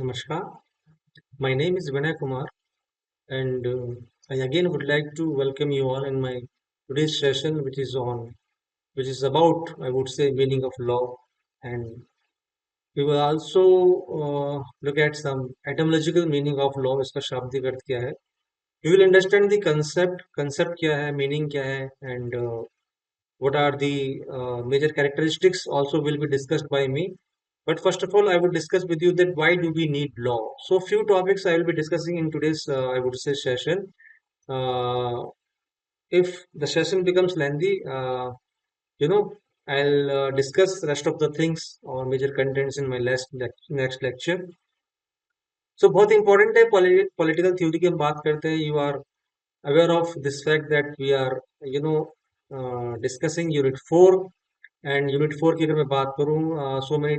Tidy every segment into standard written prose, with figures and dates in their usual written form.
Namaskar. My name is Vinay Kumar, and I again would like to welcome you all in my today's session, which is about, I would say, meaning of law, and we will also look at some etymological meaning of law. इसका शाब्दिक अर्थ क्या है? You will understand the concept क्या है, meaning क्या है, and what are the major characteristics also will be discussed by me. But first of all, I would discuss with you that why do we need law. So few topics I will be discussing in today's I would say session. uh, if the session becomes lengthy, you know I'll discuss rest of the things or major contents in my next lecture. So बहुत important है, political theory की हम बात करते हैं. You are aware of this fact that we are you know discussing unit 4. And unit 4 की अगर मैं बात करूँ, so many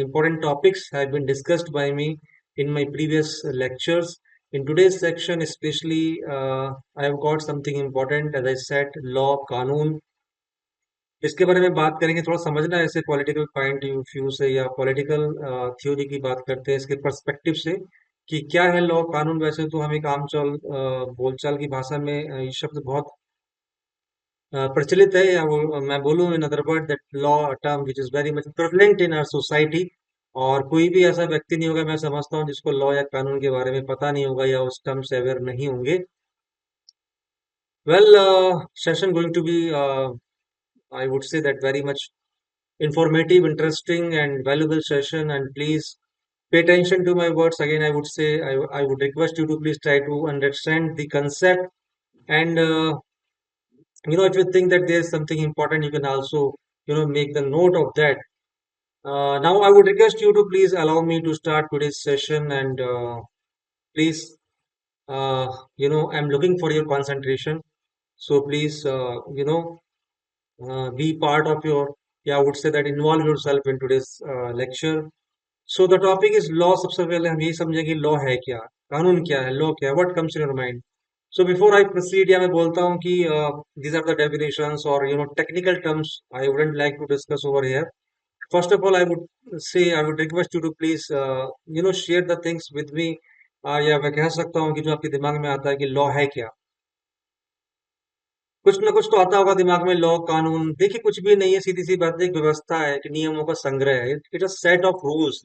important topics have been discussed by me in my previous lectures. In today's section especially, I have got something important, as I said, law, कानून. इसके बारे में बात करेंगे. थोड़ा समझना है ऐसे पॉलिटिकल पॉइंट ऑफ व्यू से या पॉलिटिकल थ्योरी की बात करते हैं इसके पर्सपेक्टिव से कि क्या है लॉ, कानून. वैसे तो हम एक आमचाल बोलचाल की भाषा में ये शब्द बहुत प्रचलित है, या वो मैं बोलूँ in other word that law term which is very much prevalent in our society. और कोई भी ऐसा व्यक्ति नहीं होगा, मैं समझता हूँ, जिसको लॉ या कानून के बारे में पता नहीं होगा या उस टर्म से अवेयर नहीं होंगे. Well, session going to be, I would say that very much informative, interesting, and valuable session. And please pay attention to my words. Again, I would say I would request you to please try to understand the concept. And if you think that there is something important, you can also make the note of that. Now, I would request you to please allow me to start today's session. And please, uh, I'm looking for your concentration. So please, be part of your, yeah, I would say that involve yourself in today's lecture. So the topic is law. सबसे पहले हम यही समझेंगे law है क्या, कानून क्या है, लॉ क्या है, what comes in your mind. So before I proceed, या मैं बोलता हूँ कि these are the definitions or technical terms I wouldn't like to discuss over here. First of all, I would say, I would request you to please share the things with me. या मैं कह सकता हूँ कि जो आपके दिमाग में आता है कि लॉ है क्या. कुछ ना कुछ तो आता होगा दिमाग में. लॉ, कानून, देखिए कुछ भी नहीं है, सीधी सी बात है, एक व्यवस्था है, एक नियमों का संग्रह है. It a set of rules.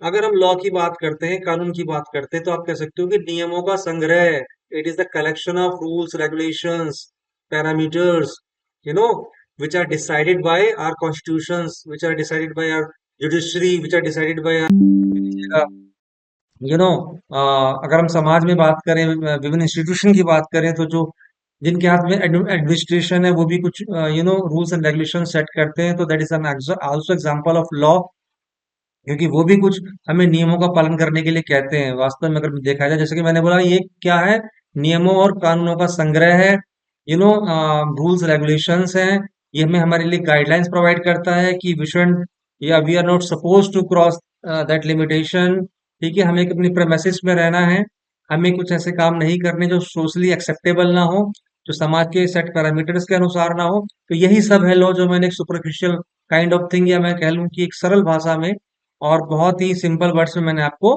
अगर हम लॉ की बात करते हैं, कानून की बात करते हैं, तो आप कह सकते हो कि नियमों का संग्रह है. It is the collection of rules, regulations, parameters, you know which are decided by our constitutions, which are decided by our judiciary, which are decided by our you know अगर हम समाज में बात करें, विभिन्न इंस्टीट्यूशन की बात करें, तो जो जिनके हाथ में एडमिनिस्ट्रेशन है, वो भी कुछ रूल्स एंड रेगुलेशन सेट करते हैं. तो that is an also example of law, क्योंकि वो भी कुछ हमें नियमों का पालन करने के लिए कहते हैं. वास्तव में अगर देखा जाए, जैसे कि मैंने बोला, ये क्या है, नियमों और कानूनों का संग्रह है. रूल्स रेगुलेशंस हैं. ये हमें हमारे लिए गाइडलाइंस प्रोवाइड करता है कि वी शुड, या we are not suppose to cross that limitation. ठीक है, हमें अपनी प्रेमिसेस में रहना है. हमें कुछ ऐसे काम नहीं करने जो सोशली एक्सेप्टेबल ना हो, जो समाज के सेट पैरामीटर्स के अनुसार ना हो. तो यही सब है लॉ, जो मैंने एक सुपरफिशियल काइंड ऑफ थिंग, या मैं कह लूं कि एक सरल भाषा में और बहुत ही सिंपल वर्ड्स में मैंने आपको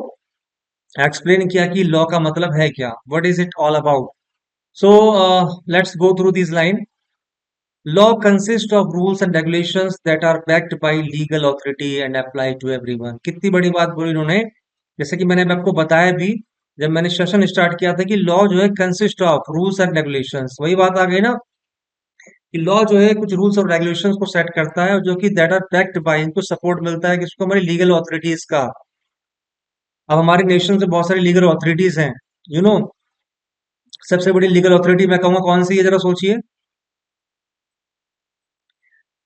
एक्सप्लेन किया कि लॉ का मतलब है क्या, what is it all about. So let's go through this line. Law consist of rules and regulations that are backed by legal authority and apply to everyone. कितनी बड़ी बात बोली इन्होंने. जैसे कि मैंने आपको बताया भी, जब मैंने सेशन स्टार्ट किया था, कि लॉ जो है consist of rules and regulations. वही बात आ गई ना, कि लॉ जो है कुछ रूल्स और रेगुलेशंस को सेट करता है, जो कि दैट आर बैक्ड बाय, इनको सपोर्ट मिलता है किसको, हमारी लीगल अथॉरिटीज का. अब हमारे नेशन से बहुत सारी लीगल अथॉरिटीज हैं. यू नो सबसे बड़ी लीगल अथॉरिटी मैं कहूंगा कौन सी है, जरा सोचिए.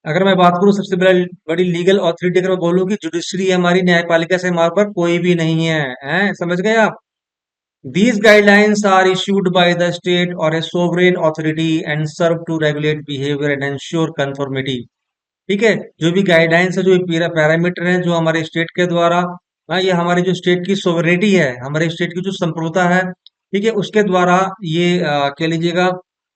अगर मैं बात करूं सबसे बड़ी लीगल अथॉरिटी, अगर मैं बोलूं कि जुडिशरी है हमारी, न्यायपालिका से हमारे पर कोई भी नहीं है, हैं, समझ गए आप. These guidelines are issued by the state or a sovereign authority and serve to regulate behavior and ensure conformity. ठीक है, जो भी गाइडलाइंस है, जो पैरामीटर हैं, जो हमारे स्टेट के द्वारा, हाँ, ये हमारे जो स्टेट की सोवरेनिटी है, हमारे स्टेट की जो संप्रभुता है, ठीक है, उसके द्वारा ये कह लीजिएगा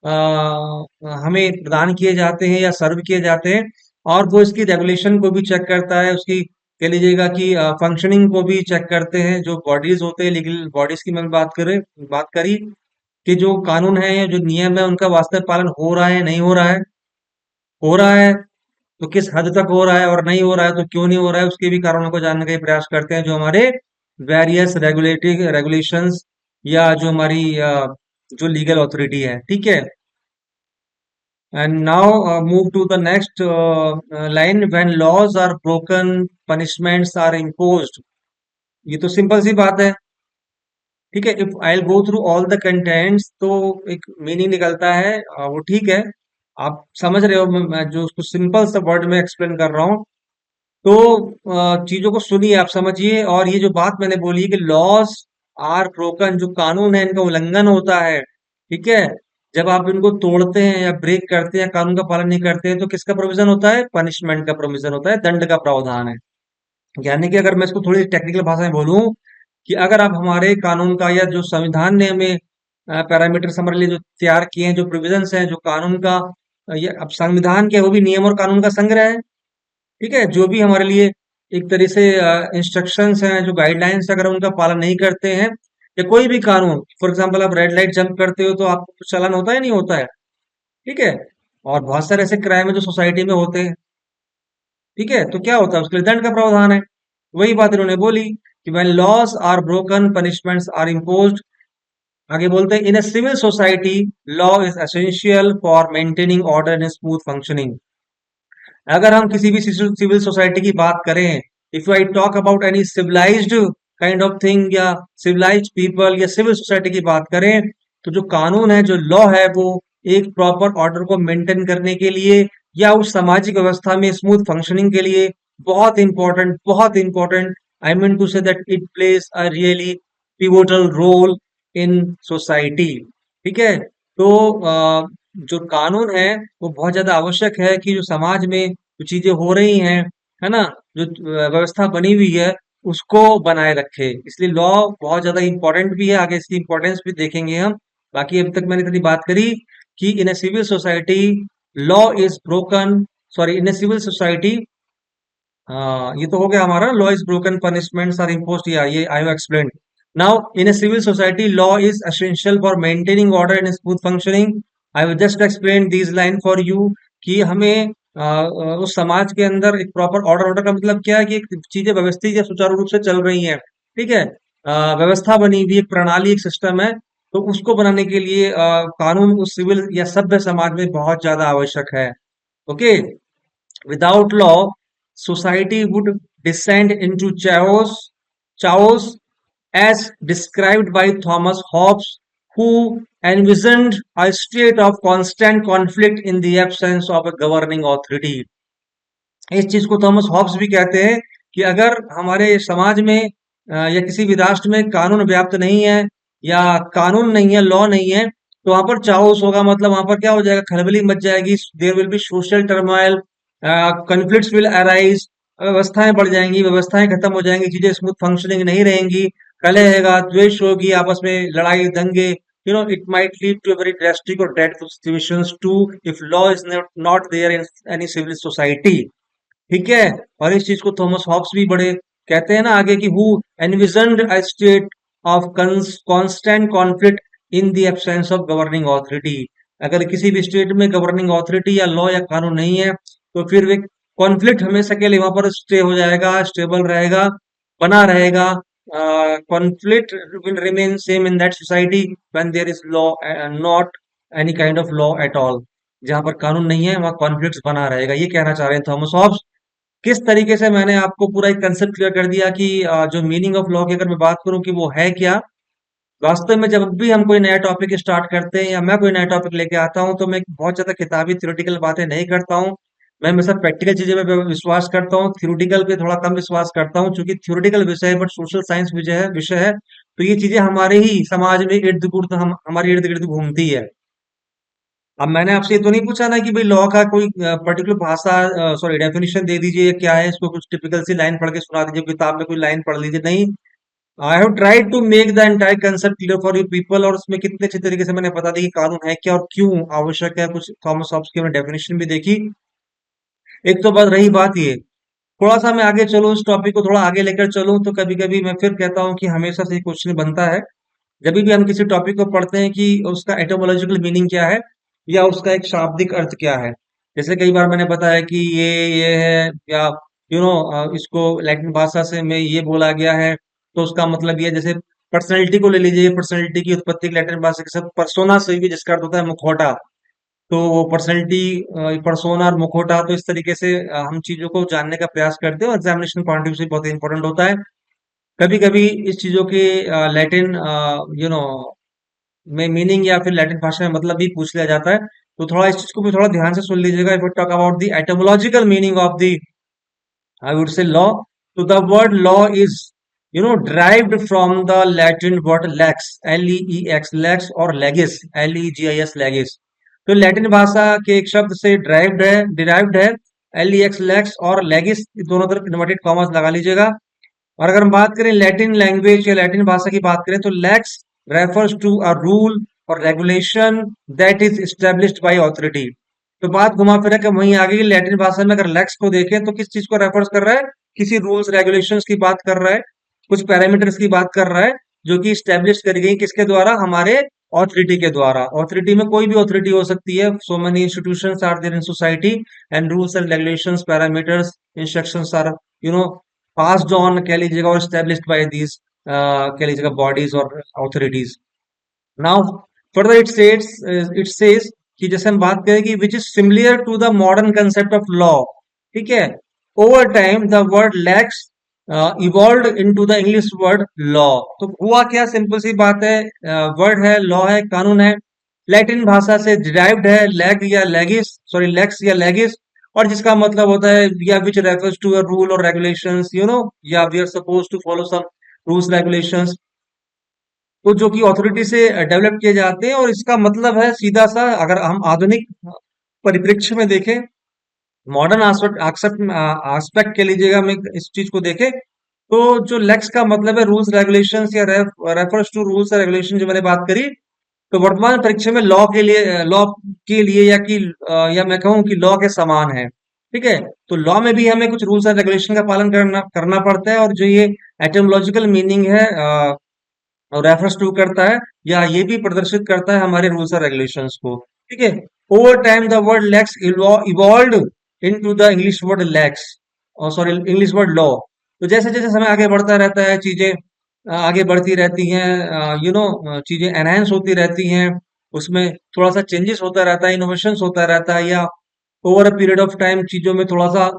हमें प्रदान किए जाते हैं या सर्व किए जाते हैं. और वो इसकी रेगुलेशन को भी चेक करता है, उसकी कह लीजिएगा कि फंक्शनिंग को भी चेक करते हैं। जो बॉडीज होते हैं, लीगल बॉडीज की मैंने बात करी कि जो कानून है या जो नियम है उनका वास्तविक पालन हो रहा है नहीं हो रहा है। हो रहा है तो किस हद तक हो रहा है, और नहीं हो रहा है तो क्यों नहीं हो रहा है, उसके भी कारणों को जानने का प्रयास करते हैं जो हमारे वेरियस रेगुलेटिंग रेगुलेशंस या जो हमारी जो लीगल अथॉरिटी है। ठीक है। And now move to the next line, when laws are broken punishments are imposed. ये तो सिंपल सी बात है। ठीक है। If I go through all the contents तो एक मीनिंग निकलता है, वो ठीक है। आप समझ रहे हो, मैं जो उसको सिंपल सा वर्ड में एक्सप्लेन कर रहा हूँ। तो चीजों को सुनिए, आप समझिए। और ये जो बात मैंने बोली कि लॉज आर ब्रोकन, जो कानून है इनका उल्लंघन होता है। ठीक है। जब आप इनको तोड़ते हैं या ब्रेक करते हैं, कानून का पालन नहीं करते हैं, तो किसका प्रोविजन होता है? पनिशमेंट का प्रोविजन होता है, दंड का प्रावधान है। यानी कि अगर मैं इसको थोड़ी टेक्निकल भाषा में बोलूं कि अगर आप हमारे कानून का या जो संविधान ने हमें पैरामीटर हमारे लिए जो तैयार किए हैं, जो प्रोविजंस हैं, जो कानून का ये अब संविधान क्या है, वो भी नियम और कानून का संग्रह है। ठीक है। जो भी हमारे लिए एक तरह से इंस्ट्रक्शंस हैं, जो गाइडलाइंस, अगर उनका पालन नहीं करते हैं, या कोई भी कानून, फॉर एग्जांपल आप रेड लाइट जंप करते हो तो आपको चालान होता है नहीं होता है। ठीक है। और बहुत सारे ऐसे क्राइम है जो सोसाइटी में होते हैं। ठीक है। तो क्या होता है, उसके लिए दंड का प्रावधान है। वही बात इन्होंने बोली कि when laws are broken punishments are imposed. आगे बोलते हैं, in a civil society law is essential for maintaining order and smooth functioning. अगर हम किसी भी सिविल सोसाइटी की बात करें, if I talk about any civilised kind of thing या सिविलाइज्ड पीपल या सिविल सोसाइटी की बात करें, तो जो कानून है, जो लॉ है, वो एक प्रॉपर ऑर्डर को मेंटेन करने के लिए या उस सामाजिक व्यवस्था में स्मूथ फंक्शनिंग के लिए बहुत इंपॉर्टेंट, बहुत important, I mean to say that it place a really pivotal role in society. ठीक है। तो जो कानून है वो बहुत ज्यादा आवश्यक है कि जो समाज में जो चीजें हो रही हैं, है ना, जो व्यवस्था बनी हुई है, उसको बनाए रखे। इसलिए लॉ बहुत ज्यादा इंपॉर्टेंट भी है, आगे इसकी इंपॉर्टेंस भी देखेंगे हम। बाकी अभी तक मैंने इतनी बात करी कि in a civil society law is broken, sorry, in a civil society, हाँ, ये तो हो गया हमारा, law is broken punishments are imposed, या ये I have explained. Now in a civil society law is essential for maintaining order and smooth functioning. I will just explain these line for you कि हमें उस समाज के अंदर एक proper order, order का मतलब क्या है कि चीजें व्यवस्थित या सुचारू रूप से चल रही हैं। ठीक है। व्यवस्था बनी हुई, एक प्रणाली, एक सिस्टम है। तो उसको बनाने के लिए कानून उस सिविल या सभ्य समाज में बहुत ज्यादा आवश्यक है। Okay. Without law, society would descend into chaos as described by Thomas Hobbes, who envisioned a state of constant conflict in the absence of a governing authority. इस चीज को थॉमस हॉब्स भी कहते हैं कि अगर हमारे समाज में या किसी भी राष्ट्र में कानून व्याप्त नहीं है या कानून नहीं है, लॉ नहीं है, तो वहां पर चाओस होगा। मतलब वहां पर क्या हो जाएगा, खलबली मच जाएगी, there will be social turmoil, conflicts will arise, व्यवस्थाएं बढ़ जाएंगी, व्यवस्थाएं खत्म हो जाएंगी, चीजें स्मूथ फंक्शनिंग नहीं रहेंगी, कलह रहेगा, द्वेष होगी, आपस में लड़ाई दंगे। It might lead to a very drastic or dreadful situations too if law is not there in any civil society. ठीक है। और इस चीज को थॉमस हॉब्स भी बड़े कहते हैं ना आगे कि who envisioned a state of constant conflict in the absence of governing authority. अगर किसी भी स्टेट में गवर्निंग अथॉरिटी या लॉ या कानून नहीं है, तो फिर वे कॉन्फ्लिक्ट हमेशा के लिए वहां पर स्टे हो जाएगा, स्टेबल रहेगा, बना रहेगा। Conflict will remain same in that society when there is law, not any kind of law at all. जहां पर कानून नहीं है वहां कॉन्फ्लिक्ट बना रहेगा, ये कहना चाह रहे हैं थॉमस हॉब्स। किस तरीके से मैंने आपको पूरा एक कंसेप्ट क्लियर कर दिया कि जो मीनिंग ऑफ लॉ की अगर मैं बात करूं कि वो है क्या। वास्तव में जब भी हम कोई नया टॉपिक स्टार्ट करते हैं या मैं कोई नया टॉपिक लेके आता हूं, तो मैं बहुत ज्यादा किताबी थ्योरेटिकल बातें नहीं करता हूं। मैं हमेशा प्रैक्टिकल चीजें में विश्वास करता हूँ, थ्योरेटिकल पे थोड़ा कम विश्वास करता हूँ, क्योंकि थ्योरेटिकल विषय है बट सोशल साइंस विषय है। तो ये चीजें हमारे ही समाज में इर्द गिर्द, हम हमारे इर्द गिर्द घूमती है। अब मैंने आपसे ये तो नहीं पूछा ना कि भाई लॉ का कोई पर्टिकुलर भाषा, सॉरी, डेफिनेशन दे दीजिए क्या है, इसको कुछ टिपिकल सी लाइन पढ़ के सुना दीजिए, किताब में कोई लाइन पढ़ लीजिए, नहीं। I have tried to make the entire concept clear for you people, और उसमें कितने अच्छे तरीके से मैंने बता दी कि कानून है क्या और क्यों आवश्यक है। कुछ थॉमस हॉब्स की मैंने डेफिनेशन भी देखी। एक तो बात रही बात ये, थोड़ा सा मैं आगे चलूँ, इस टॉपिक को थोड़ा आगे लेकर चलूँ, तो कभी कभी मैं फिर कहता हूँ कि हमेशा से क्वेश्चन बनता है जब भी हम किसी टॉपिक को पढ़ते हैं कि उसका एटोमोलॉजिकल मीनिंग क्या है या उसका एक शाब्दिक अर्थ क्या है। जैसे कई बार मैंने बताया कि ये है, या इसको लैटिन भाषा से में ये बोला गया है, तो उसका मतलब ये है। जैसे पर्सनैलिटी को ले लीजिए, पर्सनैलिटी की उत्पत्ति लैटिन भाषा के साथ पर्सोना से भी, जिसका अर्थ होता है मुखौटा। तो वो पर्सनैलिटी, पर्सोना और मुखौटा, तो इस तरीके से हम चीजों को जानने का प्रयास करते हैं, और एग्जामिनेशन पॉइंट ऑफ व्यू से बहुत इंपॉर्टेंट होता है। कभी कभी इस चीजों के लैटिन में मीनिंग या फिर लैटिन भाषा में मतलब भी पूछ लिया जाता है। तो थोड़ा इस चीज को भी थोड़ा ध्यान से सुन लीजिएगा। If you talk about the etymological meaning of the, I would say, law. So the word law is, derived from the Latin word lex, Lex, lex, or legis, legis, legis. तो लैटिन भाषा के एक शब्द से derived है, lakes, lakes और लेगिस, दोनों तरफ इन्वर्टेड कॉमास लगा लीजिएगा। और अगर हम बात करें लैटिन लैंग्वेज या लैटिन भाषा की बात करें, तो lex refers to a rule और regulation that is established by authority. तो बात घुमा फिरा के वहीं आ गई। लैटिन भाषा में अगर लेक्स को देखें तो किस चीज को रेफर्स कर रहा है? किसी रूल्स रेगुलेशंस की बात कर रहा है, कुछ पैरामीटर्स की बात कर रहा है, जो कि स्टेब्लिश करी गई किसके द्वारा? हमारे ऑथोरिटी के द्वारा। ऑथोरिटी में कोई भी ऑथोरिटी हो सकती है। So many institutions are there in society, and rules and regulations, parameters, instructions are you know passed on, कह लीजिएगा, और established by these कह लीजिएगा बॉडीज और authorities. Now further it says कि जैसे हम बात करें कि which is similar to the modern concept of law. ठीक है, over time the word lex evolve into the English word law. तो हुआ क्या? सिंपल सी बात है, वर्ड है, लॉ है, कानून है, लैटिन भाषा से डिराइव्ड है, लेक्स या लेगिस, और जिसका मतलब होता है या which refers to a rule और रेगुलेशंस, या we are suppose to follow some rules regulations, तो जो कि अथॉरिटी से डेवलप किए जाते हैं। और इसका मतलब है सीधा सा, अगर हम आधुनिक परिप्रेक्ष्य में देखें, मॉडर्न आस्पेक्ट के लीजिएगा, हम इस चीज को देखें, तो जो लेक्स का मतलब है रूल्स रेगुलेशंस या रेफर्स टू रूल्स और रेगुलेशन, जो मैंने बात करी, तो वर्तमान परिप्रेक्ष्य में लॉ के लिए या मैं कहूँ कि लॉ के समान है। ठीक है, तो लॉ में भी हमें कुछ रूल्स एंड रेगुलेशन का पालन करना करना पड़ता है, और जो ये एटोमोलॉजिकल मीनिंग है, रेफर्स टू करता है, या ये भी प्रदर्शित करता है हमारे रूल्स और रेगुलेशंस को। ठीक है, over time the word lex evolve into the English word lex, और सॉरी, इंग्लिश वर्ड लॉ। तो जैसे जैसे समय आगे बढ़ता रहता है, चीजें आगे बढ़ती रहती हैं, चीजें एनहांस होती रहती हैं, उसमें थोड़ा सा चेंजेस होता रहता है, इनोवेशंस होता रहता है, या over a period of time चीजों में थोड़ा सा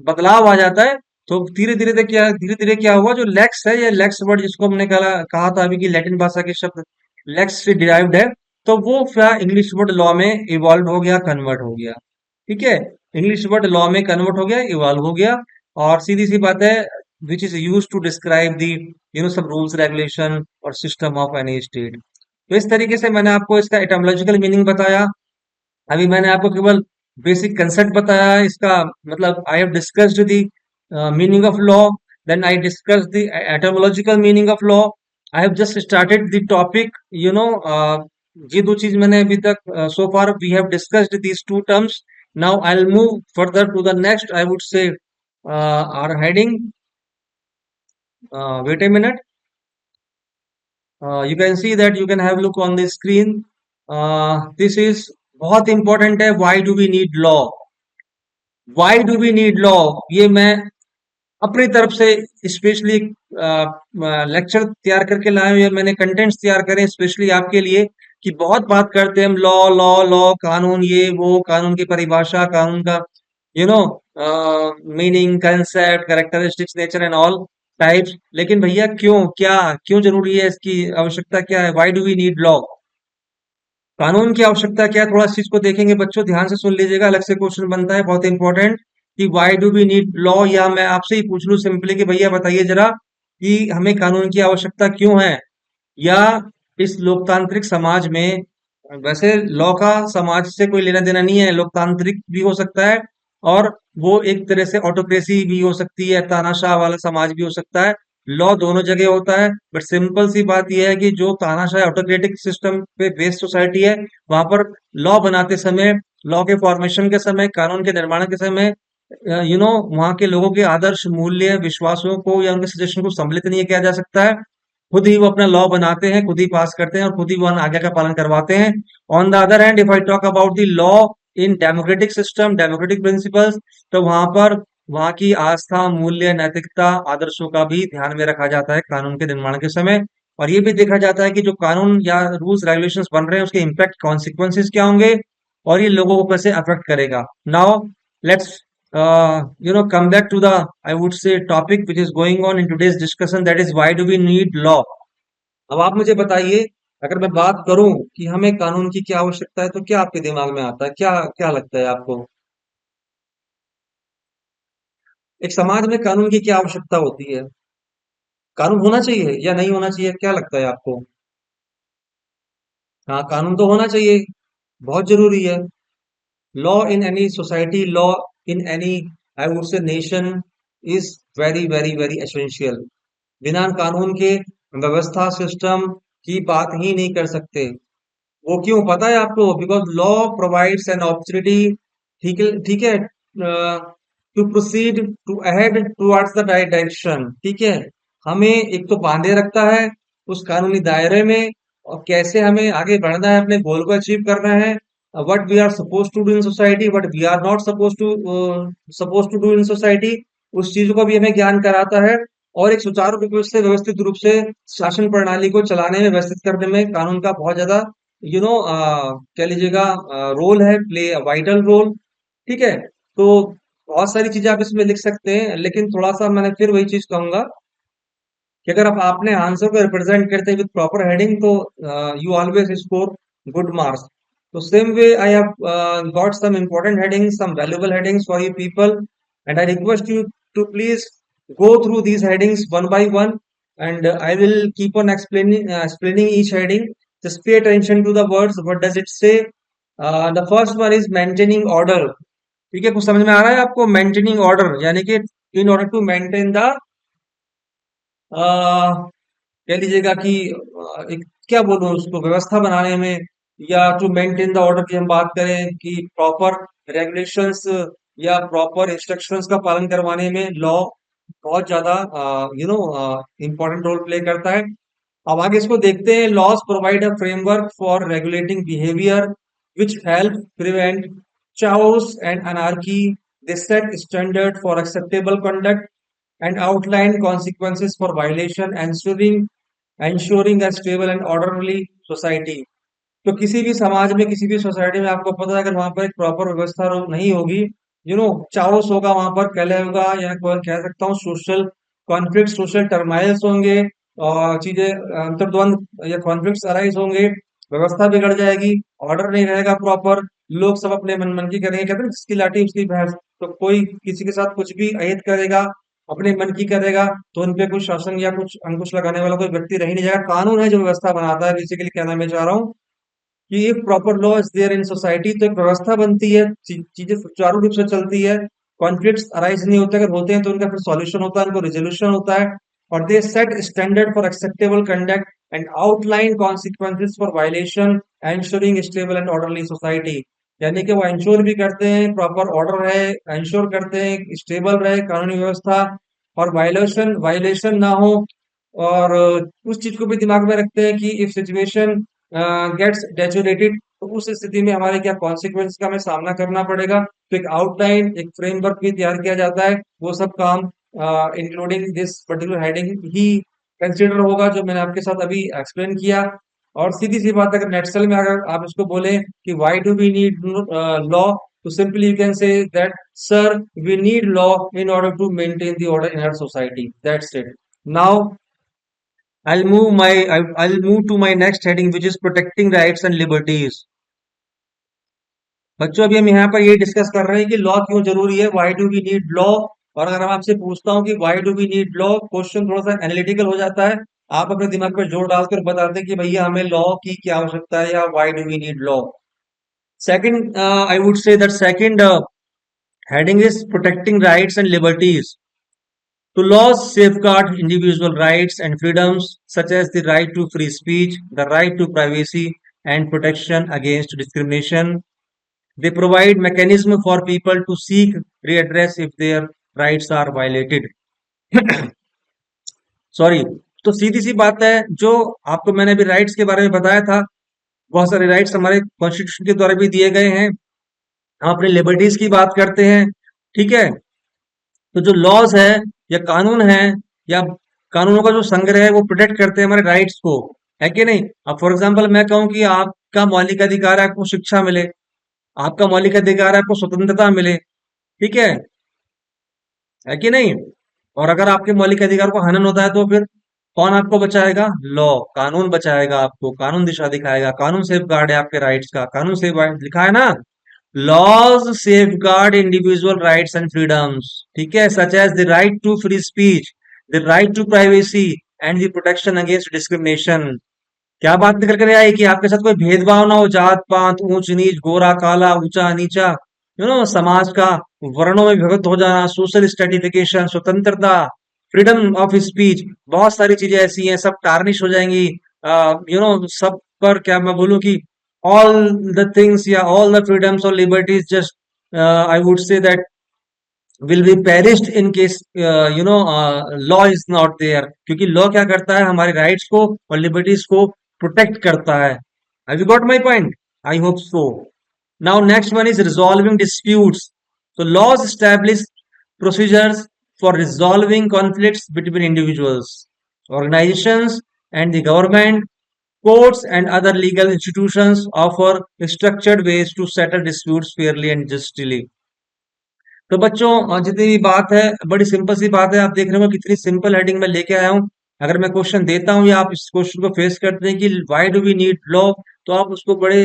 बदलाव आ जाता है। तो धीरे धीरे क्या हुआ, जो लेक्स है, या लेक्स वर्ड जिसको हमने कहा कहा था अभी कि लैटिन भाषा के शब्द लेक्स से डिराइव्ड है, तो वो फिर इंग्लिश वर्ड लॉ में इवॉल्व हो गया, कन्वर्ट हो गया। ठीक है, इंग्लिश वर्ड लॉ में कन्वर्ट हो गया, इवॉल्व हो गया, और सीधी सी बात है, which is use to describe the सब रूल्स रेगुलेशन और सिस्टम ऑफ एनी स्टेट। तो इस तरीके से मैंने आपको इसका एटोमोलॉजिकल मीनिंग बताया। अभी मैंने आपको केवल बेसिक कंसेप्ट बताया है इसका। मतलब I have discussed the meaning of law, then I discuss the etymological meaning of law. I have just started the topic, ये दो चीज मैंने अभी तक, so far we have discussed these two terms. Now I will move further to the next, I would say our heading, wait a minute, you can see that, you can have a look on the screen. This is बहुत important है, why do we need law? Why do we need law? ये मैं अपनी तरफ से specially lecture तैयार करके लाए हुए, मैंने कंटेंट्स तैयार करे स्पेशली आपके लिए, कि बहुत बात करते हैं हम लॉ लॉ लॉ, कानून, ये वो, कानून की परिभाषा, कानून का you know meaning, concept, characteristics, nature and all types. लेकिन भैया क्यों जरूरी है, इसकी आवश्यकता क्या है? Why do we need law? कानून की आवश्यकता क्या है? थोड़ा इस चीज को देखेंगे बच्चों, ध्यान से सुन लीजिएगा, अलग से क्वेश्चन बनता है बहुत इंपॉर्टेंट, कि why do we need law. या मैं आपसे ही पूछ लूं सिंपली कि भैया बताइए जरा कि हमें कानून की आवश्यकता क्यों है? या इस लोकतांत्रिक समाज में, वैसे लॉ का समाज से कोई लेना देना नहीं है, लोकतांत्रिक भी हो सकता है, और वो एक तरह से ऑटोक्रेसी भी हो सकती है, तानाशाह वाला समाज भी हो सकता है। लॉ दोनों जगह होता है, बट सिंपल सी बात यह है कि जो तानाशाह ऑटोक्रेटिक सिस्टम पे बेस्ड सोसाइटी है, वहां पर लॉ बनाते समय, लॉ के फॉर्मेशन के समय, कानून के निर्माण के समय वहाँ के लोगों के आदर्श मूल्य विश्वासों को या उनके सजेशन को सम्मिलित नहीं किया जा सकता है। खुद ही वो अपना लॉ बनाते हैं, खुद ही पास करते हैं और खुद ही वो आज्ञा का पालन करवाते हैं। On the other hand, if I talk about the law in democratic system, democratic principles, तो वहां पर वहां की आस्था, मूल्य, नैतिकता, आदर्शों का भी ध्यान में रखा जाता है कानून के निर्माण के समय। और ये भी देखा जाता है कि जो कानून या रूल्स रेगुलेशंस बन रहे हैं उसके इम्पैक्ट कॉन्सिक्वेंसेस क्या होंगे और ये लोगों को कैसे अफेक्ट करेगा। Now let's come back to the, I would say, topic which is going on in today's discussion, that is, why do we need law? अब आप मुझे बताइए, अगर मैं बात करूं कि हमें कानून की क्या आवश्यकता है, तो क्या आपके दिमाग में आता है, क्या क्या लगता है आपको? एक समाज में कानून की क्या आवश्यकता होती है? कानून होना चाहिए या नहीं होना चाहिए, क्या लगता है आपको? हाँ, कानून तो होना चाहिए, बहुत जरूरी है। Law in any society, law in any, I would से, nation is very very very essential. बिना कानून के व्यवस्था सिस्टम की बात ही नहीं कर सकते। वो क्यों पता है आपको? Because law provides an opportunity, ठीक है, ठीक है, to proceed to ahead towards the right direction. ठीक है, हमें एक तो बांधे रखता है उस कानूनी दायरे में, और कैसे हमें आगे बढ़ना है, अपने गोल को अचीव करना है, what we are suppose to do in society, what we are not suppose to do in society, उस चीज को भी हमें ज्ञान कराता है। और एक सुचारू रूप से, व्यवस्थित रूप से शासन प्रणाली को चलाने में, व्यवस्थित करने में कानून का बहुत ज्यादा कह लीजिएगा रोल है, प्ले वाइटल रोल। ठीक है, तो बहुत सारी चीजें आप इसमें लिख सकते हैं, लेकिन थोड़ा सा मैंने फिर वही चीज कहूंगा कि अगर आप अपने आंसर को रिप्रेजेंट करते हैं विद प्रॉपर हेडिंग, तो you always score good marks. तो same way I have got some important headings, some valuable headings for you people, and I request you to please go through these headings one by one, and I will keep on explaining each heading. Just pay attention to the words, what does it say. The first one is maintaining order. ठीक है, कुछ समझ में आ रहा है आपको? Maintaining order यानी कि in order to maintain the, कह लीजिएगा कि एक, क्या बोलूं उसको, व्यवस्था बनाने में, या टू मेंटेन द ऑर्डर की हम बात करें कि प्रॉपर रेगुलेशंस या प्रॉपर इंस्ट्रक्शंस का पालन करवाने में लॉ बहुत ज्यादा इंपॉर्टेंट रोल प्ले करता है। अब आगे इसको देखते हैं। Laws provide a framework for regulating behaviour which help prevent chaos and anarchy. They set standard for acceptable conduct and outline consequences for violation, ensuring a stable and orderly society. तो किसी भी समाज में, किसी भी सोसाइटी में, आपको पता है अगर वहां पर एक प्रॉपर व्यवस्था नहीं होगी, चाओस होगा, वहां पर कलह होगा, या कह सकता हूँ सोशल कॉन्फ्लिक्ट, सोशल टर्माइल्स होंगे, और चीजें अंतर्द्वंद या कॉन्फ्लिक्ट्स अराइज होंगे, व्यवस्था बिगड़ जाएगी, ऑर्डर नहीं रहेगा प्रॉपर, लोग सब अपने मन मन की करेंगे, कहते हैं जिसकी लाठी उसकी भैंस। तो कोई किसी के साथ कुछ भी अहित करेगा, अपने मन की करेगा, तो उनपे कुछ शासन या कुछ अंकुश लगाने वाला कोई व्यक्ति रह ही नहीं जाएगा। कानून है जो व्यवस्था बनाता है, बेसिकली कहना मैं चाह रहा हूँ कि एक proper law is there in society, तो एक व्यवस्था बनती है, चीजें सुचारू रूप से चलती है, कॉन्फ्लिक्ट्स अराइज नहीं होते, अगर होते हैं तो उनका फिर सॉल्यूशन होता है, उनको रिजोल्यूशन होता है। और they set standard for acceptable conduct and outline consequences for violation, ensuring stable and orderly society. यानी कि वो इंश्योर भी करते हैं प्रॉपर ऑर्डर है, इंश्योर करते हैं स्टेबल रहे कानूनी व्यवस्था, और वायलेशन वायलेशन ना हो। और उस चीज को भी दिमाग में रखते हैं कि इफ सिचुएशन गेट्स डेचोरेटेड, तो उस स्थिति में हमारे क्या कॉन्सिक्वेंस का हमें सामना करना पड़ेगा। तो एक आउटलाइन, एक फ्रेमवर्क भी तैयार किया जाता है, वो सब काम including this particular heading he consider होगा, जो मैंने आपके साथ अभी एक्सप्लेन किया। और सीधी सी बात, अगर नेटसेल में अगर आप इसको बोले कि why do we need law, तो simply you can say that sir, we need law in order to maintain the order in our society, that's it. Now I'll move to my next heading, which is protecting rights and liberties. बच्चों, अभी हम यहाँ पर ये discuss कर रहे हैं कि लॉ क्यों जरूरी है, why do we need law. और अगर हम आपसे पूछता हूँ कि why do we need law, question थोड़ा सा एनालिटिकल हो जाता है, आप अपने दिमाग पर जोर डालकर बताते हैं कि भैया हमें लॉ की क्या आवश्यकता है, या why do we need law. Second, I would say that second heading is protecting rights and liberties. To laws safeguard individual rights and freedoms such as the right to free speech, the right to privacy, and protection against discrimination. They provide mechanism for people to seek readdress if their rights are violated. Sorry. तो सीधी सी बात है, जो आपको मैंने अभी rights के बारे में बताया था, बहुत सारे राइट्स हमारे कॉन्स्टिट्यूशन के द्वारा भी दिए गए हैं। हम अपनी लिबर्टीज की बात करते हैं, ठीक है। तो जो लॉज है या कानून है या कानूनों का जो संग्रह है वो प्रोटेक्ट करते हैं हमारे राइट्स को, है कि नहीं। अब फॉर एग्जांपल मैं कहूं कि आपका मौलिक अधिकार है आपको शिक्षा मिले, आपका मौलिक अधिकार है आपको स्वतंत्रता मिले, ठीक है कि नहीं। और अगर आपके मौलिक अधिकार को हनन होता है तो फिर कौन आपको बचाएगा? लॉ, कानून बचाएगा आपको, कानून दिशा दिखाएगा, कानून सेफ गार्ड है आपके राइट्स का, कानून सेफ लिखा है ना। Laws safeguard individual rights and freedoms, ठीक है, such as the right to free speech, the right to privacy and the protection against discrimination. क्या बात निकल कर आई कि आपके साथ कोई भेदभाव ना हो, जात पात, ऊंच नीच, गोरा काला, ऊंचा नीचा, समाज का वर्णों में विभक्त हो जाना, सोशल स्ट्रेटिफिकेशन, स्वतंत्रता, फ्रीडम ऑफ स्पीच, बहुत सारी चीजें ऐसी हैं सब टार्निश हो जाएंगी। सब पर क्या मैं बोलूं कि ऑल द थिंग्स या ऑल द फ्रीडम्स और liberties just I would say that will be perished in case law is not there, क्योंकि लॉ क्या करता है हमारे राइट्स को और लिबर्टीज को प्रोटेक्ट करता है। Have you got my point? I hope so. Now next one is resolving disputes. so laws establish procedures for resolving conflicts between individuals, organizations and the government. Courts and other legal institutions offer structured ways to settle disputes fairly and justly. तो बच्चों जितनी भी बात है बड़ी simple सी बात है, आप देख रहे हो कितनी सिंपल हेडिंग में लेके आया हूँ। अगर मैं क्वेश्चन देता हूँ या आप इस क्वेश्चन को फेस करते हैं कि why do we need law, तो आप उसको बड़े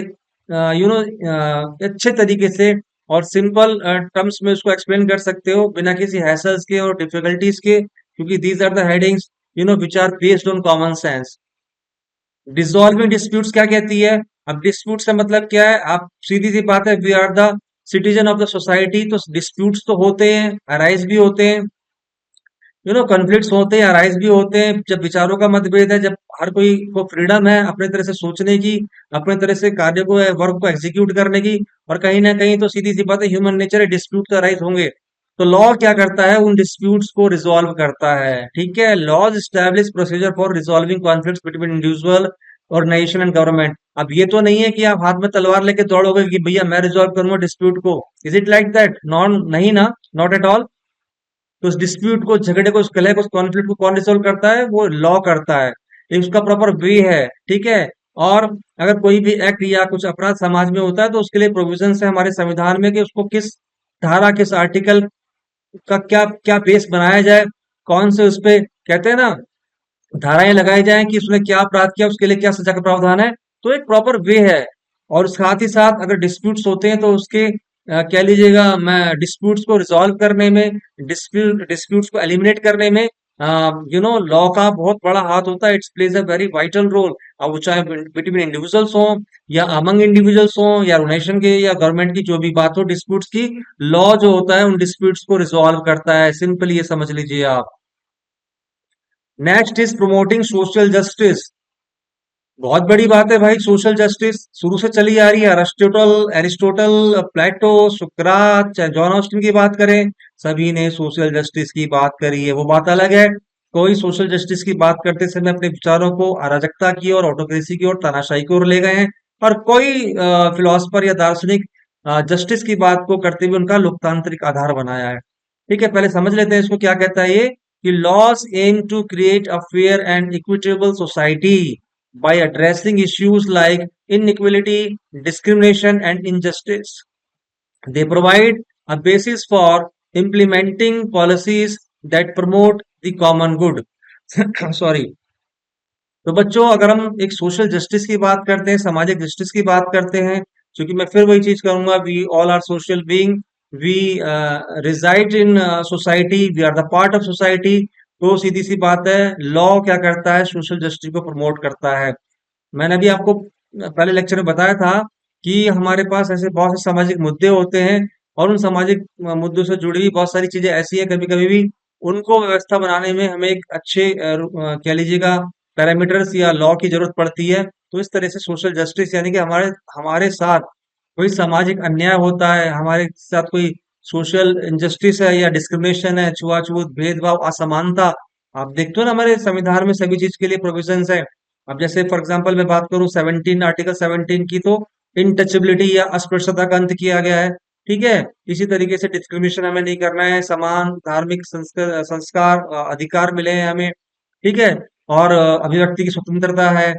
अच्छे तरीके से और सिंपल टर्म्स में उसको एक्सप्लेन कर सकते हो बिना किसी हैसल्स के और डिफिकल्टीज के, क्योंकि these are the headings which are based on common sense. Dissolving disputes क्या कहती है? अब डिस्प्यूट्स का मतलब क्या है? आप सीधी सी बात है, we are the citizen of the society, तो डिस्प्यूट्स तो होते हैं, अराइज भी होते हैं, कॉन्फ्लिक्ट्स होते हैं, अराइज भी होते हैं जब विचारों का मतभेद है, जब हर कोई को फ्रीडम है अपने तरह से सोचने की, अपने तरह से कार्य को वर्क को एग्जीक्यूट करने की, और कहीं ना कहीं तो सीधी सी बात है ह्यूमन नेचर है, डिस्प्यूट तो अराइज होंगे। तो लॉ क्या करता है? उन डिस्प्यूट्स को रिजॉल्व करता है, ठीक है। Laws establish procedure for resolving conflicts between individual organisation and government. अब ये तो नहीं है कि आप हाथ में तलवार लेके दौड़ोगे कि भैया मैं रिजॉल्व करूंगा डिस्प्यूट को। Is it like that? Non, नहीं ना, नॉट एट ऑल। तो उस डिस्प्यूट को, झगड़े को, उस कलह को, उस कॉन्फ्लिक्ट को कौन रिजोल्व करता है? वो लॉ करता है। ये उसका प्रॉपर वे है, ठीक है। और अगर कोई भी एक्ट या कुछ अपराध समाज में होता है तो उसके लिए प्रोविजन है हमारे संविधान में कि उसको किस धारा, किस आर्टिकल का क्या क्या बेस बनाया जाए, कौन से उस पे कहते हैं ना धाराएं लगाई जाएं कि उसने क्या अपराध किया, उसके लिए क्या सजा का प्रावधान है। तो एक प्रॉपर वे है। और साथ ही साथ अगर डिस्प्यूट्स होते हैं तो उसके कह लीजिएगा मैं डिस्प्यूट्स को रिजॉल्व करने में, डिस्प्यूट्स को एलिमिनेट करने में लॉ का बहुत बड़ा हाथ होता है। It's plays a very vital role. अब वो चाहे बिटवीन इंडिविजुअल्स हो या अमंग इंडिविजुअल्स हो या नेशन के या गवर्नमेंट की जो भी बात हो डिस्प्यूट्स की, लॉ जो होता है उन डिस्प्यूट्स को रिजॉल्व करता है। सिंपली ये समझ लीजिए आप। Next is promoting social justice. बहुत बड़ी बात है भाई, सोशल जस्टिस शुरू से चली आ रही है। अरिस्टोटल एरिस्टोटल प्लेटो, सुकरात, चाहे जॉन ऑस्टिन की बात करें, सभी ने सोशल जस्टिस की बात करी है। वो बात अलग है, कोई सोशल जस्टिस की बात करते समय अपने विचारों को अराजकता की और ऑटोक्रेसी की और तानाशाही की ओर ले गए हैं, और कोई फिलोसफर या दार्शनिक जस्टिस की बात को करते हुए उनका लोकतांत्रिक आधार बनाया है। ठीक है, पहले समझ लेते हैं इसको क्या कहता है ये, कि laws aim to create a fair and equitable society by addressing issues like inequality, discrimination, and injustice. They provide a basis for implementing policies that promote the common good. Sorry. तो बच्चों अगर हम एक सोशल जस्टिस की बात करते हैं, सामाजिक जस्टिस की बात करते हैं, क्योंकि मैं फिर वही चीज करूंगा, we all are social being, we reside in society, we are the part of society. तो सीधी सी बात है, लॉ क्या करता है? सोशल जस्टिस को प्रमोट करता है। मैंने अभी आपको पहले लेक्चर में बताया था कि हमारे पास ऐसे बहुत से सामाजिक मुद्दे होते हैं, और उन सामाजिक मुद्दों से जुड़ी हुई बहुत सारी चीजें ऐसी हैं, कभी कभी भी उनको व्यवस्था बनाने में हमें एक अच्छे कह लीजिएगा पैरामीटर्स या लॉ की जरूरत पड़ती है। तो इस तरह से सोशल जस्टिस यानी कि हमारे हमारे साथ कोई सामाजिक अन्याय होता है, हमारे साथ कोई सोशल इंजस्टिस है या डिस्क्रिमिनेशन है, छुआछूत, भेदभाव, असमानता। आप देखते हो ना हमारे संविधान में सभी चीज के लिए प्रोविजंस है। अब जैसे फॉर एग्जांपल मैं बात करूं 17 आर्टिकल 17 की, तो इनटचेबिलिटी या अस्पृश्यता का अंत किया गया है। ठीक है। इसी तरीके से डिस्क्रिमिनेशन हमें नहीं करना है, समान धार्मिक संस्कार संस्कार अधिकार मिले हैं हमें। ठीक है। और अभिव्यक्ति की स्वतंत्रता है।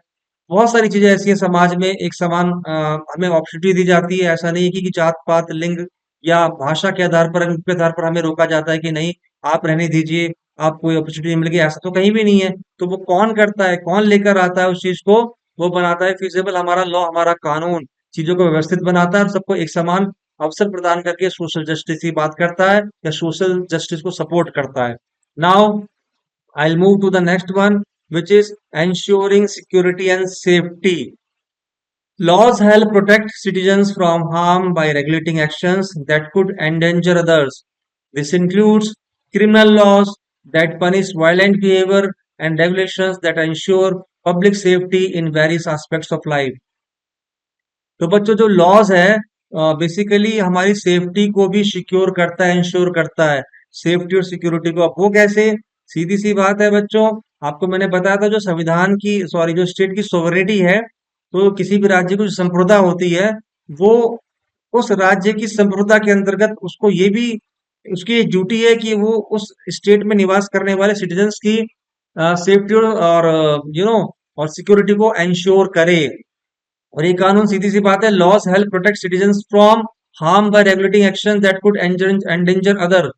बहुत सारी चीजें ऐसी हैं समाज में, एक समान हमें अपॉर्चुनिटी दी जाती है। ऐसा नहीं है कि जात पात लिंग या भाषा के आधार पर, रंग के आधार पर हमें रोका जाता है कि नहीं आप रहने दीजिए, आपको कोई अपॉर्चुनिटी मिल गई, ऐसा तो कहीं भी नहीं है। तो वो कौन करता है, कौन लेकर आता है उस चीज को? वो बनाता है फिजिबल, हमारा लॉ, हमारा कानून चीजों को व्यवस्थित बनाता है और सबको एक समान अवसर प्रदान करके सोशल जस्टिस की बात करता है या सोशल जस्टिस को सपोर्ट करता है। Now I'll move to the next one, which is ensuring security and safety. Laws help protect citizens from harm by regulating actions that could endanger others. This includes criminal laws that punish violent behavior and regulations that ensure public safety in various aspects of life. तो बच्चों जो laws है basically हमारी safety को भी secure करता है, ensure करता है सेफ्टी और सिक्योरिटी को। अब वो कैसे? सीधी सी बात है बच्चों, आपको मैंने बताया था जो संविधान की, सॉरी, जो स्टेट की सोवरेनिटी है, तो किसी भी राज्य की जो संप्रभुता होती है, वो उस राज्य की संप्रभुता के अंतर्गत उसको ये भी, उसकी ड्यूटी है कि वो उस स्टेट में निवास करने वाले सिटीजन्स की सेफ्टी और और सिक्योरिटी को एंश्योर करे। और ये कानून सीधी सी बात है, laws help protect citizens from harm by regulating action that could endanger other.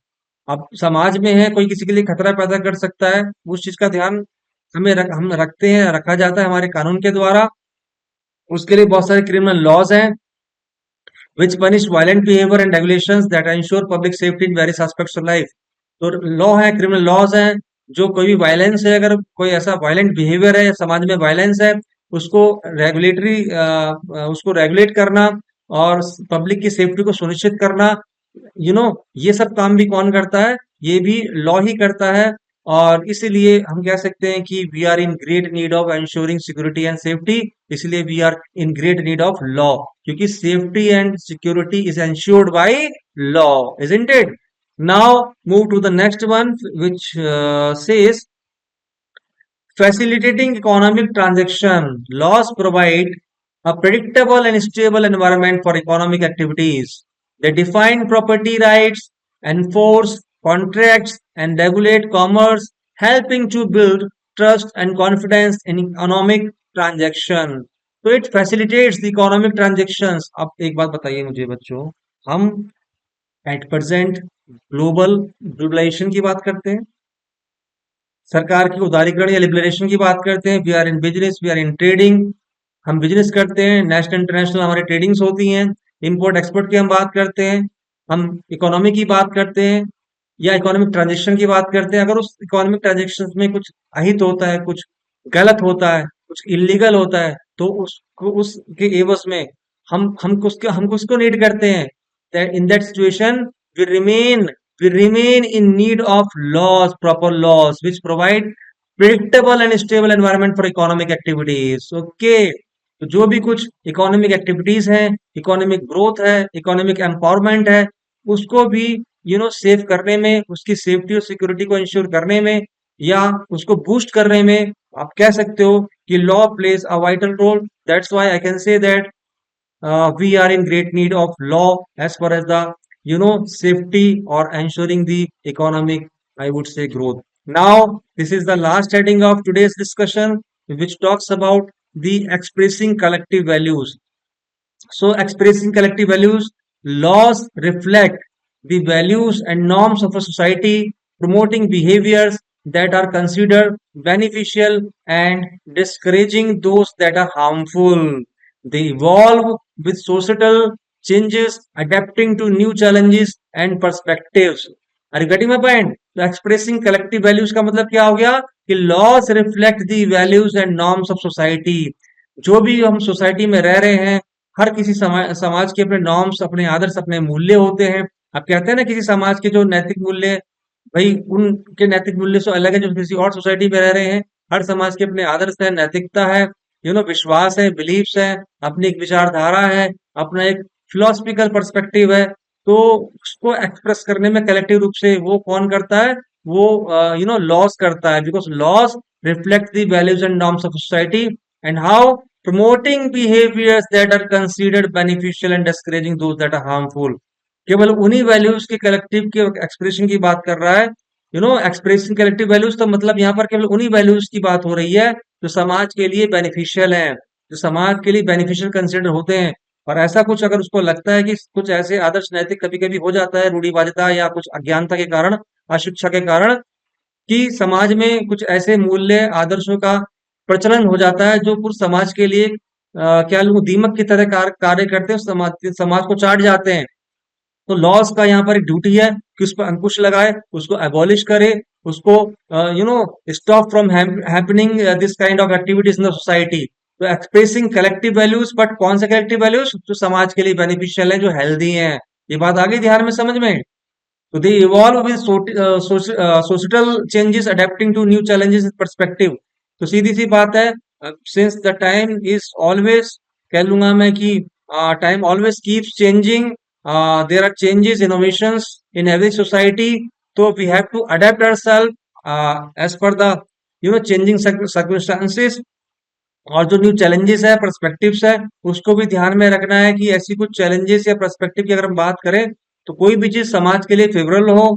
अब समाज में है, कोई किसी के लिए खतरा पैदा कर सकता है, उस चीज का ध्यान हम रखते हैं, रखा जाता है हमारे कानून के द्वारा। उसके लिए बहुत सारे क्रिमिनल लॉज हैं which punish violent behavior and regulations that ensure public safety in various aspects of life। तो लॉ है, क्रिमिनल लॉज हैं, जो कोई भी वायलेंस है, अगर कोई ऐसा वायलेंट बिहेवियर है, समाज में वायलेंस है, उसको रेगुलेटरी उसको रेगुलेट करना और पब्लिक की सेफ्टी को सुनिश्चित करना, ये सब काम भी कौन करता है? ये भी लॉ ही करता है। और इसीलिए हम कह सकते हैं कि we are in great need of ensuring security and safety. इसलिए we are in great need of law, क्योंकि safety and security is ensured by law, isn't it? Now move to the next one which says facilitating economic transaction. Laws provide a predictable and stable environment for economic activities. They define property rights, enforce contracts, and regulate commerce, helping to build trust and confidence in economic transaction. So it facilitates the economic transactions. अब एक बात बताइए मुझे बच्चों, हम at present globalisation की बात करते हैं, सरकार की उदारीकरण या लिबरेशन की बात करते हैं, we are in business, we are in trading, हम बिजनेस करते हैं, नेशनल इंटरनेशनल हमारी ट्रेडिंग्स होती हैं, इंपोर्ट एक्सपोर्ट की हम बात करते हैं, हम इकोनॉमी की बात करते हैं या इकोनॉमिक ट्रांजेक्शन की बात करते हैं। अगर उस इकोनॉमिक ट्रांजेक्शन में कुछ अहित होता है, कुछ गलत होता है, कुछ इलीगल होता है, तो उसको उसके एवज में हम उसको नीड करते हैं। that in that situation we remain we remain in need of laws, proper laws which provide predictable and stable environment for economic activities। okay, तो जो भी कुछ इकोनॉमिक एक्टिविटीज हैं, इकोनॉमिक ग्रोथ है, इकोनॉमिक एम्पावरमेंट है, उसको भी सेव करने में, उसकी सेफ्टी और सिक्योरिटी को इंश्योर करने में या उसको बूस्ट करने में आप कह सकते हो कि law plays a vital role. That's why I can say that we are in great need of law as far as the safety or ensuring the economic, I would say, growth. Now this is the last heading of today's discussion, which talks about the expressing collective values. So expressing collective values, laws reflect the values and norms of a society, promoting behaviors that are considered beneficial and discouraging those that are harmful. They evolve with societal changes, adapting to new challenges and perspectives. Are you getting my point? तो expressing collective values का मतलब क्या हो गया कि laws reflect the values and norms of society। जो भी हम सोसाइटी में रह रहे हैं, हर किसी समाज के अपने नॉर्म्स, अपने आदर्श, अपने मूल्य होते हैं। आप कहते हैं ना किसी समाज के जो नैतिक मूल्य, भाई उनके नैतिक मूल्य से अलग है जो किसी और सोसाइटी में रह रहे हैं। हर समाज के अपने आदर्श है, नैतिकता है, विश्वास है, बिलीफ्स है, अपनी एक विचारधारा है, अपना एक फिलोसफिकल पर्सपेक्टिव है। तो उसको एक्सप्रेस करने में कलेक्टिव रूप से वो कौन करता है, वो लॉज करता है, because laws reflect the values and norms of society and how promoting behaviours that are considered beneficial and discouraging those that are harmful. केवल उन्हीं वैल्यूज के कलेक्टिव के एक्सप्रेशन की बात कर रहा है। एक्सप्रेसिंग कलेक्टिव वैल्यूज, तो मतलब यहाँ पर केवल उन्हीं वैल्यूज की बात हो रही है जो समाज के लिए बेनिफिशियल हैं, जो समाज के लिए बेनिफिशियल कंसिडर होते हैं। और ऐसा कुछ अगर उसको लगता है कि कुछ ऐसे आदर्श नैतिक कभी कभी हो जाता है रूढ़िवादिता या कुछ अज्ञानता के कारण, अशिक्षा के कारण, कि समाज में कुछ ऐसे मूल्य आदर्शों का प्रचलन हो जाता है जो पूरे समाज के लिए क्या लोग दीमक की तरह कार्य करते हैं, समाज समाज को चाट जाते हैं। तो लॉज का यहाँ पर एक ड्यूटी है कि उस पर अंकुश लगाए, उसको एबॉलिश करे, उसको stop from happening this kind of activities in the society. तो एक्सप्रेसिंग कलेक्टिव वैल्यूज, बट कौन से कलेक्टिव वैल्यूज जो समाज के लिए बेनिफिशियल है, जो हेल्दी हैं। ये बात आ गई ध्यान में, समझ में? तो they evolve with societal changes, adapting to new challenges and perspective। तो सीधी सी बात है, since the time is always, कह लूंगा मैं कि time always keeps changing, there are changes, innovations in every society, तो we have to adapt ourselves as per the changing circumstances। और जो न्यू चैलेंजेस है, पर्सपेक्टिव्स है, उसको भी ध्यान में रखना है कि ऐसी कुछ चैलेंजेस या पर्सपेक्टिव की अगर हम बात करें, तो कोई भी चीज समाज के लिए फेवरेबल हो,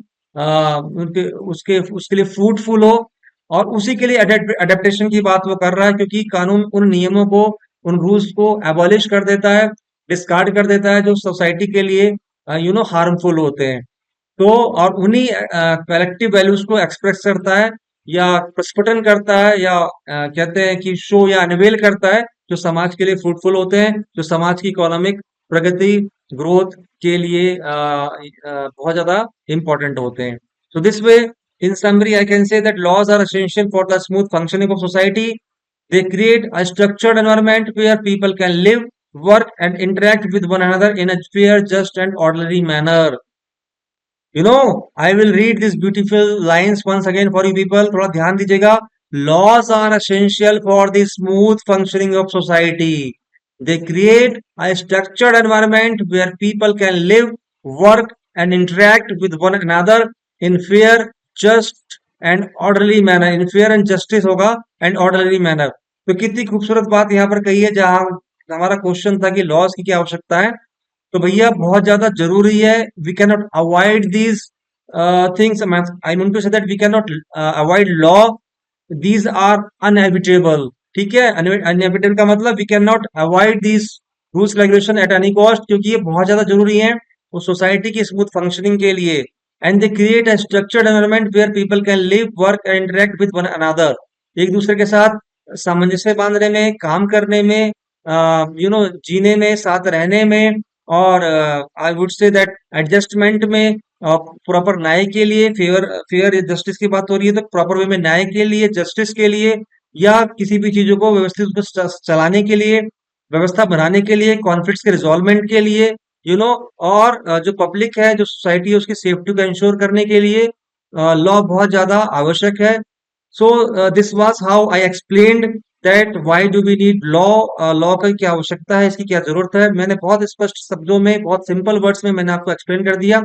उनके उसके उसके लिए फ्रूटफुल हो, और उसी के लिए अडेप्टेशन की बात वो कर रहा है, क्योंकि कानून उन नियमों को, उन रूल्स को एबॉलिश कर देता है, डिस्कार्ड कर देता है, जो सोसाइटी के लिए हार्मफुल होते हैं। तो और उन्हीं कलेक्टिव वैल्यूज को एक्सप्रेस करता है, या प्रस्फुटन करता है, या कहते हैं कि शो या अनवेल करता है, जो समाज के लिए फ्रूटफुल होते हैं, जो समाज की इकोनॉमिक प्रगति, ग्रोथ के लिए बहुत ज्यादा इंपॉर्टेंट होते हैं। So this way, in summary, I can say that laws are essential for the smooth functioning of society. They create a structured environment where people can live, work and interact with one another in a fair, just and orderly manner। I will read these beautiful lines once again for you people. थोड़ा ध्यान दीजिएगा। Laws are essential for the smooth functioning of society. They create a structured environment where people can live, work, and interact with one another in fair, just, and orderly manner. In fair and justice होगा, and orderly manner। तो कितनी खूबसूरत बात यहाँ पर कही है, जहां हमारा क्वेश्चन था कि लॉज की क्या आवश्यकता है। तो भैया बहुत ज्यादा जरूरी है। We cannot avoid these things. I mean to say that we cannot avoid law, these are inevitable. ठीक है, अनएविटेबल का मतलब we cannot avoid these rules regulation at any cost, क्योंकि ये बहुत ज्यादा जरूरी है उस सोसाइटी की स्मूथ फंक्शनिंग के लिए। And they create a structured environment where people can live, work and interact with one another. एक दूसरे के साथ सामंजस्य बांधने में, काम करने में, जीने में, साथ रहने में, और आई वुड से दैट एडजस्टमेंट में, प्रॉपर न्याय के लिए, फेयर फेयर जस्टिस की बात हो रही है, तो प्रॉपर वे में न्याय के लिए, जस्टिस के लिए, या किसी भी चीजों को व्यवस्थित रूप से चलाने के लिए, व्यवस्था बनाने के लिए, कॉन्फ्लिक्ट्स के रिजॉल्वमेंट के लिए, और जो पब्लिक है, जो सोसाइटी है, उसकी सेफ्टी को इंश्योर करने के लिए लॉ बहुत ज्यादा आवश्यक है। So this was how I explained that why do we need law. Law की क्या आवश्यकता है, इसकी क्या जरूरत है, मैंने बहुत स्पष्ट शब्दों में, बहुत सिंपल वर्ड्स में मैंने आपको एक्सप्लेन कर दिया।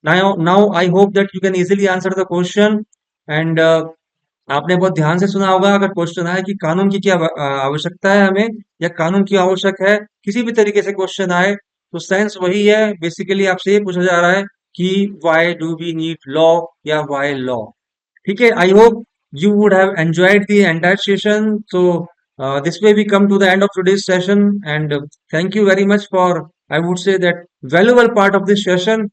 Now I hope that you can easily answer the question. And आपने बहुत ध्यान से सुना होगा। अगर क्वेश्चन आए कि कानून की क्या आवश्यकता है हमें, या कानून क्यों आवश्यक है, किसी भी तरीके से क्वेश्चन आए, तो सेंस वही है, बेसिकली आपसे ये पूछा जा रहा है कि why do we need law, या व्हाई लॉ। ठीक है, I hope you would have enjoyed the entire session. So this way we come to the end of today's session, and thank you very much for, I would say, that valuable part of this session।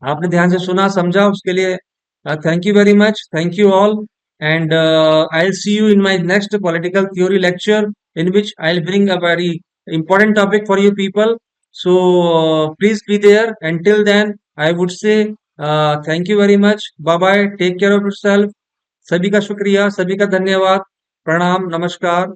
आपने ध्यान से सुना, समझा, उसके लिए thank you very much, thank you all। And I'll see you in my next political theory lecture, in which I'll bring a very important topic for you people। So please be there। Until then, I would say thank you very much, bye bye, take care of yourself। सभी का शुक्रिया, सभी का धन्यवाद, प्रणाम, नमस्कार।